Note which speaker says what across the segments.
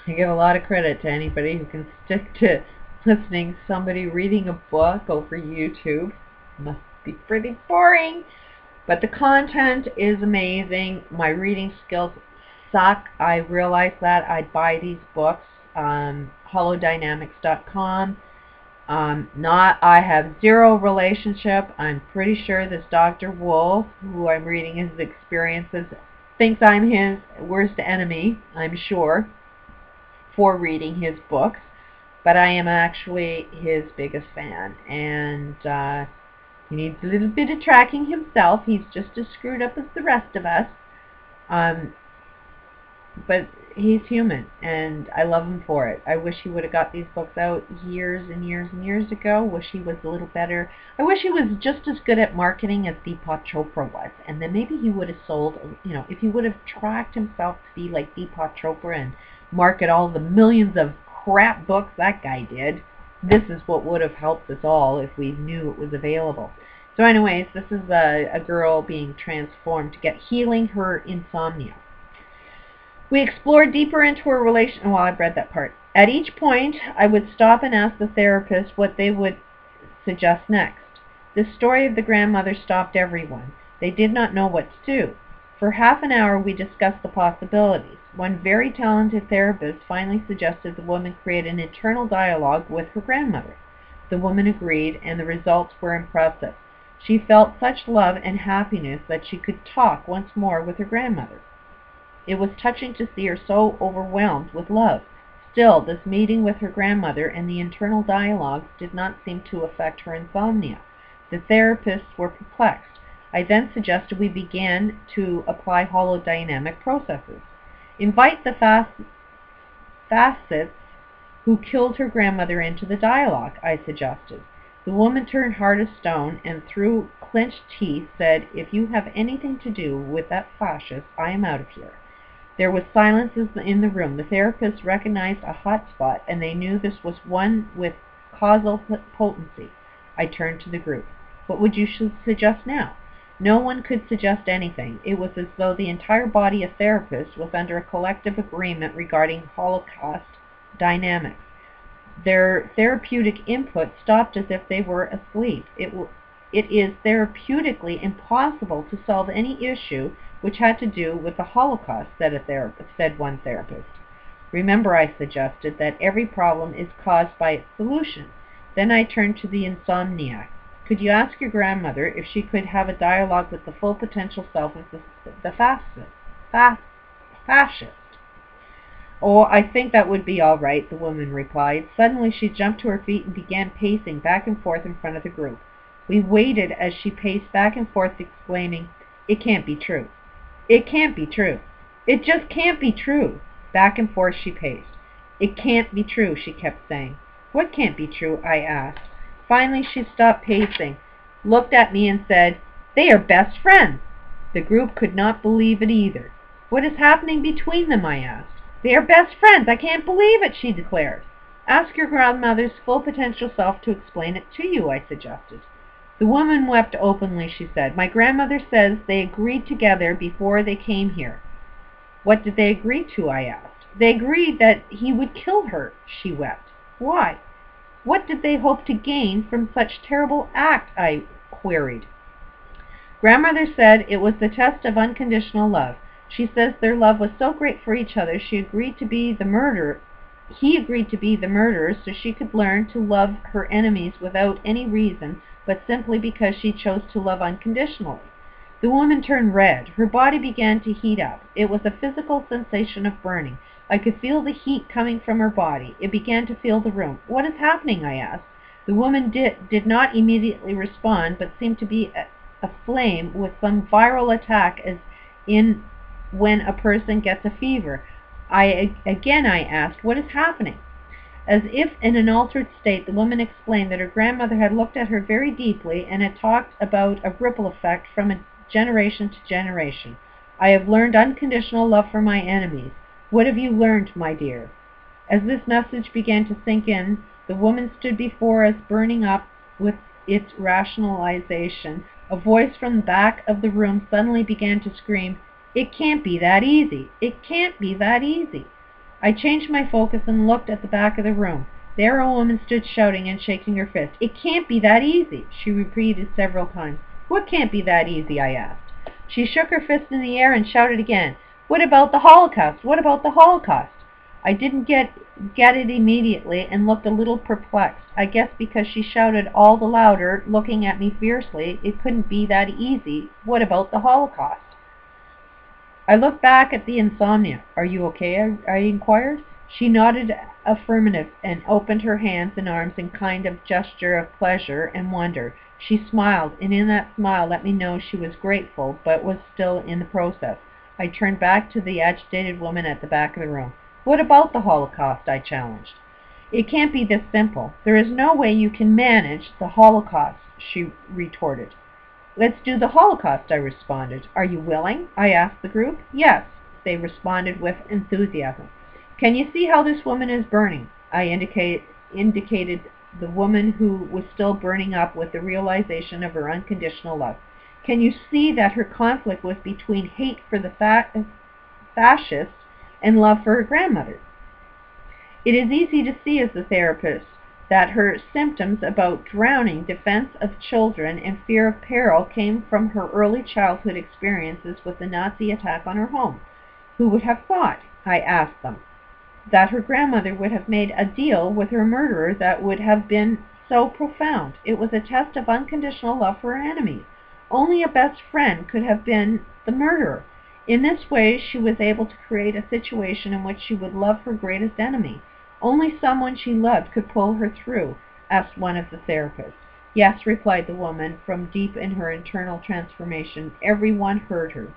Speaker 1: I give a lot of credit to anybody who can stick to listening to somebody reading a book over YouTube. Must be pretty boring. But the content is amazing. My reading skills suck. I realized that. I'd buy these books. Holodynamics.com. I have zero relationship. I'm pretty sure this Dr. Wolf, who I'm reading his experiences, thinks I'm his worst enemy, I'm sure, for reading his books. But I am actually his biggest fan. And he needs a little bit of tracking himself. He's just as screwed up as the rest of us. But he's human, and I love him for it. I wish he would have got these books out years and years and years ago. Wish he was a little better. I wish he was just as good at marketing as Deepak Chopra was. And then maybe he would have sold, if he would have tracked himself to be like Deepak Chopra and market all the millions of crap books that guy did. This is what would have helped us all if we knew it was available. So anyways, this is a girl being transformed to get healing her insomnia. We explored deeper into her relation. Well, I've read that part. At each point, I would stop and ask the therapist what they would suggest next. The story of the grandmother stopped everyone. They did not know what to do. For half an hour, we discussed the possibilities. One very talented therapist finally suggested the woman create an internal dialogue with her grandmother. The woman agreed, and the results were impressive. She felt such love and happiness that she could talk once more with her grandmother. It was touching to see her so overwhelmed with love. Still, this meeting with her grandmother and the internal dialogue did not seem to affect her insomnia. The therapists were perplexed. I then suggested we begin to apply holodynamic processes. Invite the facets who killed her grandmother into the dialogue, I suggested. The woman turned hard as stone and through clenched teeth said, "If you have anything to do with that fascist, I am out of here." There was silence in the room. The therapists recognized a hot spot, and they knew this was one with causal potency. I turned to the group. What would you suggest now? No one could suggest anything. It was as though the entire body of therapists was under a collective agreement regarding Holocaust dynamics. Their therapeutic input stopped as if they were asleep. It is therapeutically impossible to solve any issue which had to do with the Holocaust, said one therapist. Remember, I suggested, that every problem is caused by its solution. Then I turned to the insomniac. Could you ask your grandmother if she could have a dialogue with the full potential self of the fascist? Oh, I think that would be all right, the woman replied. Suddenly she jumped to her feet and began pacing back and forth in front of the group. We waited as she paced back and forth, exclaiming, "It can't be true. It can't be true. It just can't be true." Back and forth she paced. "It can't be true," she kept saying. "What can't be true?" I asked. Finally she stopped pacing, looked at me and said, "They are best friends." The group could not believe it either. "What is happening between them?" I asked. "They are best friends. I can't believe it," she declared. "Ask your grandmother's full potential self to explain it to you," I suggested. The woman wept openly, she said. "My grandmother says they agreed together before they came here." "What did they agree to?" I asked. "They agreed that he would kill her," she wept. "Why? What did they hope to gain from such terrible act?" I queried. Grandmother said it was the test of unconditional love. She says their love was so great for each other he agreed to be the murderer so she could learn to love her enemies without any reason but simply because she chose to love unconditionally. The woman turned red. Her body began to heat up. It was a physical sensation of burning. I could feel the heat coming from her body. It began to fill the room. "What is happening?" I asked. The woman did not immediately respond, but seemed to be aflame with some viral attack, as in when a person gets a fever. I asked, "What is happening?" As if in an altered state, the woman explained that her grandmother had looked at her very deeply and had talked about a ripple effect from a generation to generation. "I have learned unconditional love for my enemies. What have you learned, my dear?" As this message began to sink in, the woman stood before us, burning up with its rationalization. A voice from the back of the room suddenly began to scream, "It can't be that easy! It can't be that easy!" I changed my focus and looked at the back of the room. There a woman stood shouting and shaking her fist. "It can't be that easy," she repeated several times. "What can't be that easy?" I asked. She shook her fist in the air and shouted again, "What about the Holocaust? What about the Holocaust?" I didn't get it immediately and looked a little perplexed. I guess because she shouted all the louder, looking at me fiercely, it couldn't be that easy. What about the Holocaust? I looked back at the insomnia. "Are you okay?" I inquired. She nodded affirmative and opened her hands and arms in kind of gesture of pleasure and wonder. She smiled, and in that smile let me know she was grateful, but was still in the process. I turned back to the agitated woman at the back of the room. "What about the Holocaust?" I challenged. "It can't be this simple. There is no way you can manage the Holocaust," she retorted. "Let's do the Holocaust," I responded. "Are you willing?" I asked the group. "Yes," they responded with enthusiasm. "Can you see how this woman is burning?" I indicated the woman who was still burning up with the realization of her unconditional love. "Can you see that her conflict was between hate for the fascists and love for her grandmother? It is easy to see as a therapist that her symptoms about drowning, defense of children, and fear of peril came from her early childhood experiences with the Nazi attack on her home. Who would have thought," I asked them, "that her grandmother would have made a deal with her murderer that would have been so profound? It was a test of unconditional love for her enemies. Only a best friend could have been the murderer. In this way she was able to create a situation in which she would love her greatest enemy. Only someone she loved could pull her through," asked one of the therapists. "Yes," replied the woman, from deep in her internal transformation. Everyone heard her.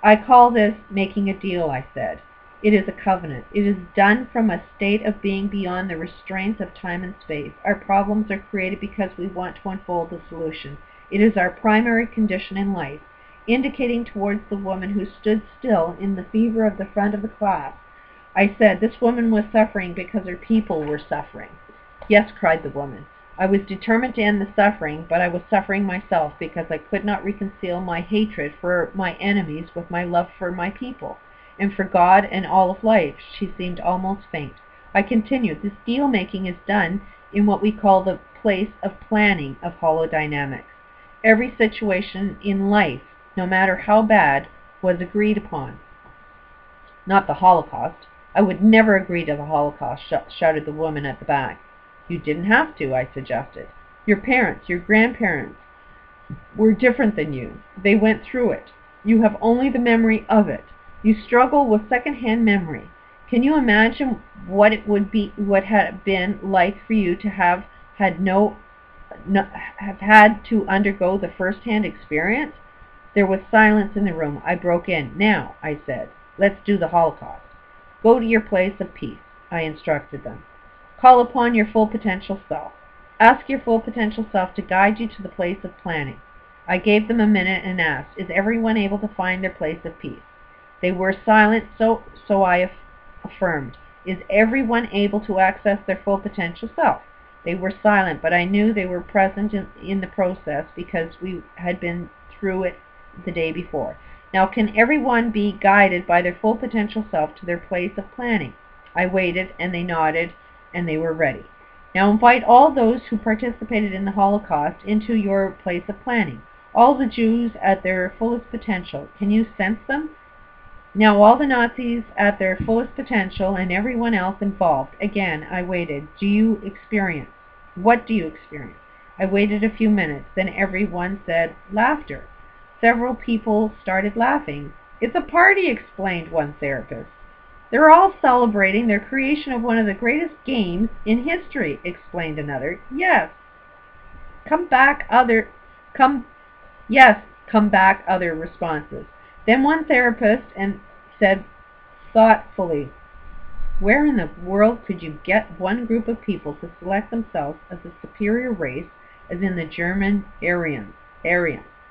Speaker 1: "I call this making a deal," I said. "It is a covenant. It is done from a state of being beyond the restraints of time and space. Our problems are created because we want to unfold the solution. It is our primary condition in life," indicating towards the woman who stood still in the fever of the front of the class. I said this woman was suffering because her people were suffering. "Yes," cried the woman. "I was determined to end the suffering, but I was suffering myself because I could not reconcile my hatred for my enemies with my love for my people, and for God and all of life." She seemed almost faint. I continued, "This deal-making is done in what we call the place of planning of holodynamics. Every situation in life, no matter how bad, was agreed upon." "Not the Holocaust. I would never agree to the Holocaust," shouted the woman at the back. "You didn't have to," I suggested. "Your parents, your grandparents were different than you. They went through it. You have only the memory of it. You struggle with second-hand memory. Can you imagine what it would be, what had been like for you to have had to undergo the first-hand experience?" There was silence in the room. I broke in. "Now," I said, "let's do the Holocaust. Go to your place of peace," I instructed them. "Call upon your full potential self. Ask your full potential self to guide you to the place of planning." I gave them a minute and asked, "Is everyone able to find their place of peace?" They were silent, so I affirmed, "Is everyone able to access their full potential self?" They were silent, but I knew they were present in the process because we had been through it the day before. "Now can everyone be guided by their full potential self to their place of planning?" I waited, and they nodded, and they were ready. "Now invite all those who participated in the Holocaust into your place of planning. All the Jews at their fullest potential. Can you sense them? Now all the Nazis at their fullest potential and everyone else involved." Again, I waited. What do you experience? I waited a few minutes. Then everyone said, "Laughter." Several people started laughing. "It's a party," explained one therapist. "They're all celebrating their creation of one of the greatest games in history," explained another. Yes, come back, other responses. Then one therapist said thoughtfully, "Where in the world could you get one group of people to select themselves as a superior race, as in the German Aryans,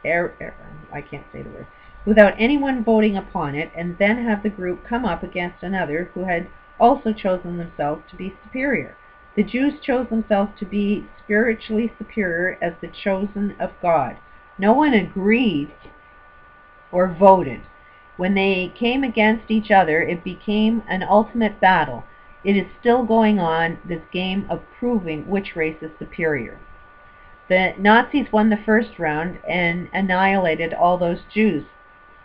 Speaker 1: I can't say the word, without anyone voting upon it, and then have the group come up against another who had also chosen themselves to be superior? The Jews chose themselves to be spiritually superior as the chosen of God. No one agreed or voted. When they came against each other, it became an ultimate battle. It is still going on, this game of proving which race is superior. The Nazis won the first round and annihilated all those Jews,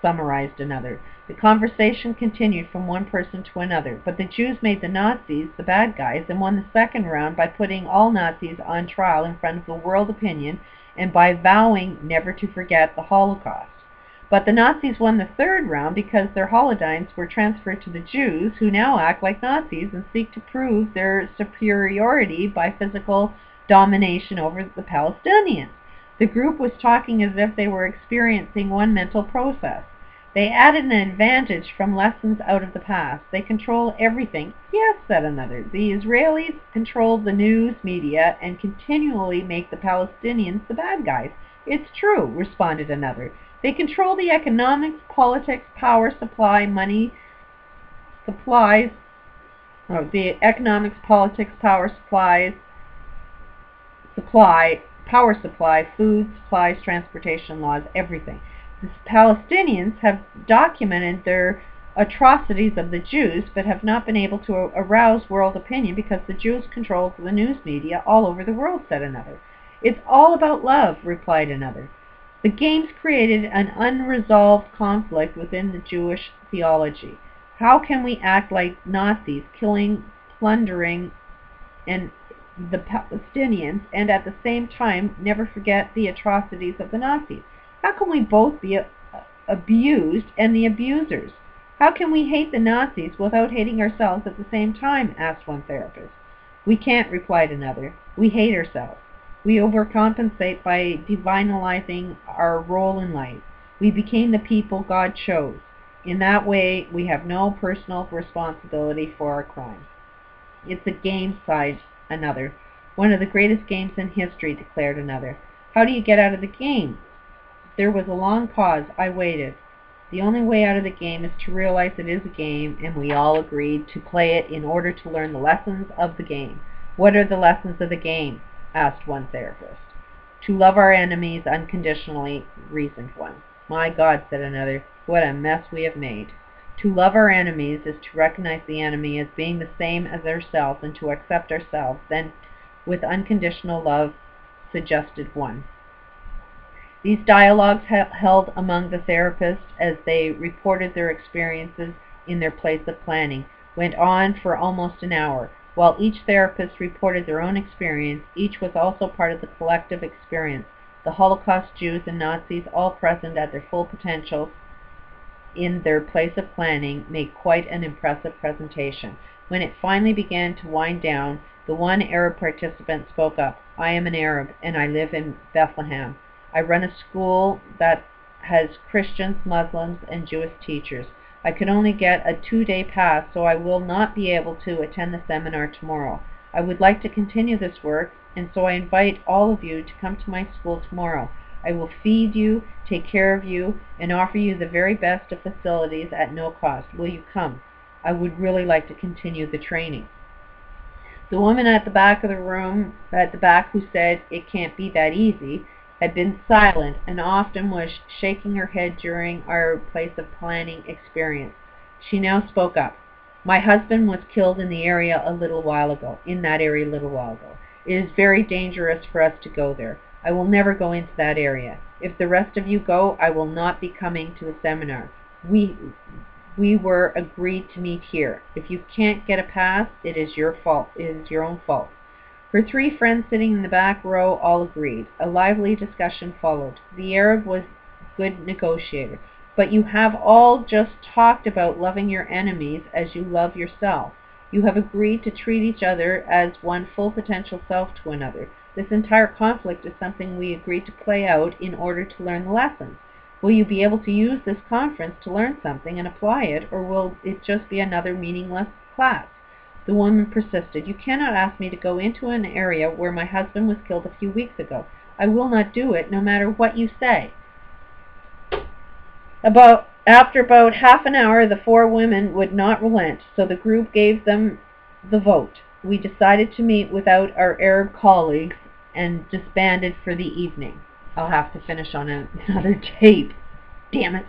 Speaker 1: summarized another. The conversation continued from one person to another, but the Jews made the Nazis the bad guys and won the second round by putting all Nazis on trial in front of the world opinion and by vowing never to forget the Holocaust. But the Nazis won the third round because their holodynes were transferred to the Jews, who now act like Nazis and seek to prove their superiority by physical domination over the Palestinians. The group was talking as if they were experiencing one mental process. They added an advantage from lessons out of the past. They control everything. Yes, said another. The Israelis control the news media and continually make the Palestinians the bad guys. It's true, responded another. They control the economics, politics, power supply, money, supplies, the economics, politics, power supplies, power supply, food, supplies, transportation laws, everything. The Palestinians have documented their atrocities of the Jews, but have not been able to arouse world opinion because the Jews control the news media all over the world, said another. It's all about love, replied another. The games created an unresolved conflict within the Jewish theology. How can we act like Nazis, killing, plundering, and the Palestinians, and at the same time never forget the atrocities of the Nazis? How can we both be abused and the abusers? How can we hate the Nazis without hating ourselves at the same time? Asked one therapist. We can't, replied another. We hate ourselves. We overcompensate by divinalizing our role in life. We became the people God chose. In that way, we have no personal responsibility for our crimes. It's a game, sighed another. One of the greatest games in history, declared another. How do you get out of the game? There was a long pause. I waited. The only way out of the game is to realize it is a game, and we all agreed to play it in order to learn the lessons of the game. What are the lessons of the game? Asked one therapist. To love our enemies unconditionally, reasoned one. My God, said another, what a mess we have made. To love our enemies is to recognize the enemy as being the same as ourselves and to accept ourselves, then with unconditional love, suggested one. These dialogues held among the therapists as they reported their experiences in their place of planning went on for almost an hour. While each therapist reported their own experience, each was also part of the collective experience. The Holocaust Jews and Nazis, all present at their full potential in their place of planning, made quite an impressive presentation. When it finally began to wind down, the one Arab participant spoke up. I am an Arab, and I live in Bethlehem. I run a school that has Christians, Muslims, and Jewish teachers. I could only get a 2-day pass, so I will not be able to attend the seminar tomorrow. I would like to continue this work, and so I invite all of you to come to my school tomorrow. I will feed you, take care of you, and offer you the very best of facilities at no cost. Will you come? I would really like to continue the training. The woman at the back of the room, who said it can't be that easy, had been silent and often was shaking her head during our place of planning experience. She now spoke up. My husband was killed in that area a little while ago. It is very dangerous for us to go there. I will never go into that area. If the rest of you go, I will not be coming to the seminar. We were agreed to meet here. If you can't get a pass, it is your fault. It is your own fault. Her 3 friends sitting in the back row all agreed. A lively discussion followed. The Arab was a good negotiator. But you have all just talked about loving your enemies as you love yourself. You have agreed to treat each other as one full potential self to another. This entire conflict is something we agreed to play out in order to learn the lessons. Will you be able to use this conference to learn something and apply it, or will it just be another meaningless class? The woman persisted. You cannot ask me to go into an area where my husband was killed a few weeks ago. I will not do it, no matter what you say. After about half an hour, the 4 women would not relent, so the group gave them the vote. We decided to meet without our Arab colleagues and disbanded for the evening. I'll have to finish on another tape. Damn it.